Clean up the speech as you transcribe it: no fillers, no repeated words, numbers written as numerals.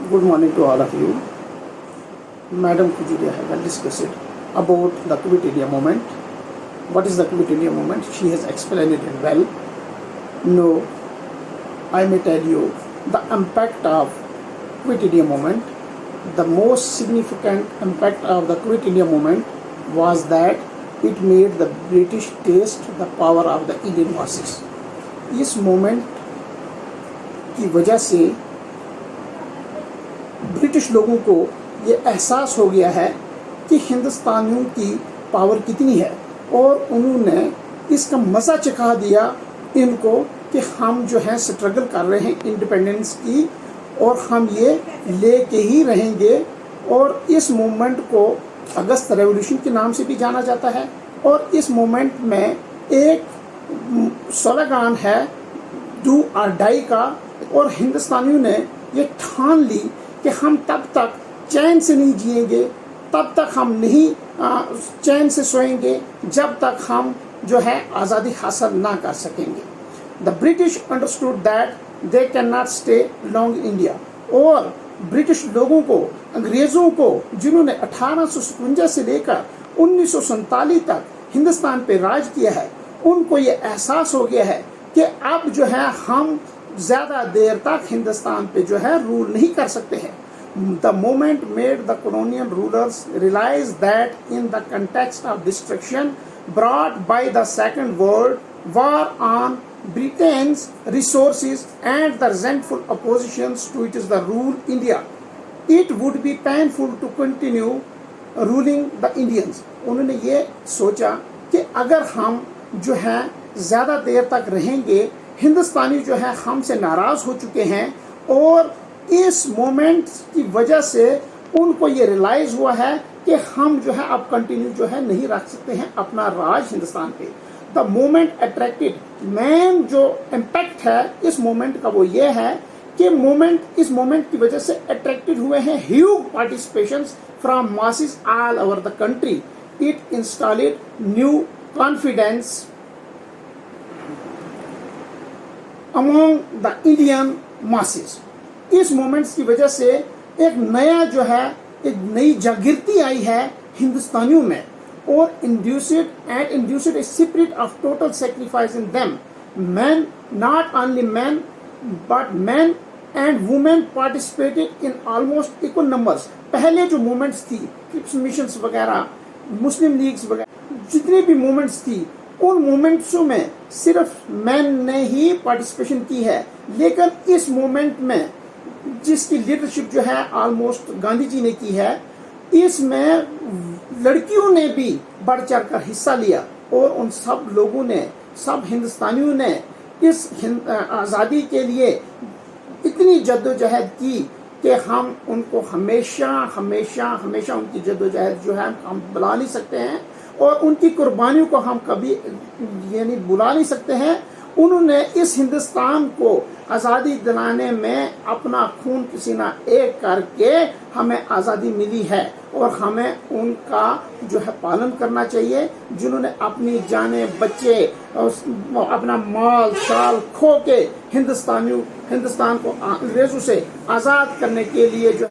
Good morning to all of you. Madam Kujuria has discussed about the Quit India movement. What is the Quit India movement? She has explained it well. No, I may tell you the impact of Quit India movement. The most significant impact of the Quit India movement was that it made the British taste the power of the Indian masses. इस moment की वजह से British लोगों को ये एहसास हो गया है कि हिंदुस्तानियों की पावर कितनी है, और उन्होंने इसका मज़ा चखा दिया इनको कि हम जो है स्ट्रगल कर रहे हैं इंडिपेंडेंस की, और हम ये लेके ही रहेंगे। और इस मूवमेंट को अगस्त रेवोल्यूशन के नाम से भी जाना जाता है। और इस मूवमेंट में एक स्लोगन है डू और डाई का, और हिंदुस्तानियों ने ये ठान ली कि हम तब तक चैन से नहीं जिएंगे, तब तक हम नहीं चैन से सोएंगे जब तक हम जो है आज़ादी हासिल ना कर सकेंगे। The British understood that they can not stay long in India. और ब्रिटिश लोगों को, अंग्रेज़ों को, जिन्होंने 1857 से लेकर 1947 तक हिंदुस्तान पे राज किया है, उनको ये एहसास हो गया है कि अब जो है हम ज़्यादा देर तक हिंदुस्तान पे जो है रूल नहीं कर सकते हैं। The moment made the colonial rulers realize that in the context of destruction brought by the Second World War on Britain's resources and the resentful oppositions to it is the rule India, it would be painful to continue ruling the Indians। उन्होंने ये सोचा कि अगर हम जो है ज़्यादा देर तक रहेंगे, हिंदुस्तानी जो है हमसे नाराज़ हो चुके हैं, और इस मोमेंट की वजह से उनको ये रियलाइज़ हुआ है कि हम जो है अब कंटिन्यू जो है नहीं रख सकते हैं अपना राज हिंदुस्तान पे। द मोमेंट अट्रैक्टेड, मेन जो इम्पैक्ट है इस मोमेंट का वो ये है कि इस मोमेंट की वजह से अट्रैक्टेड हुए हैं huge participations from masses all over the country. It installed new confidence among the Indian masses. इस मोमेंट्स की वजह से एक नया जो है, एक नई जागृति आई है हिंदुस्तानियों में, और induced a spirit of total sacrifice in them. Man, not only man but man and women participated in almost equal numbers. पहले जो मूवमेंट्स थी, क्रिप्स मिशंस वगैरह, मुस्लिम लीग्स वगैरह, जितनी भी मूवमेंट्स थी, उन मूवमेंट्सों में सिर्फ मैन ने ही पार्टिसिपेशन की है। लेकिन इस मूवमेंट में जिसकी लीडरशिप जो है ऑलमोस्ट गांधी जी ने की है, इसमें लड़कियों ने भी बढ़ चढ़ कर हिस्सा लिया, और उन सब लोगों ने, सब हिंदुस्तानियों ने इस आज़ादी के लिए इतनी जद्दोजहद की कि हम उनको हमेशा हमेशा हमेशा उनकी जद्दोजहद जो है हम भुला नहीं सकते हैं, और उनकी कुर्बानियों को हम कभी यानी भुला नहीं सकते हैं। उन्होंने इस हिंदुस्तान को आज़ादी दिलाने में अपना खून पसीना एक करके हमें आज़ादी मिली है, और हमें उनका जो है पालन करना चाहिए, जिन्होंने अपनी जाने बच्चे, अपना माल शाल खो के हिंदुस्तान को अंग्रेज़ों से आज़ाद करने के लिए जो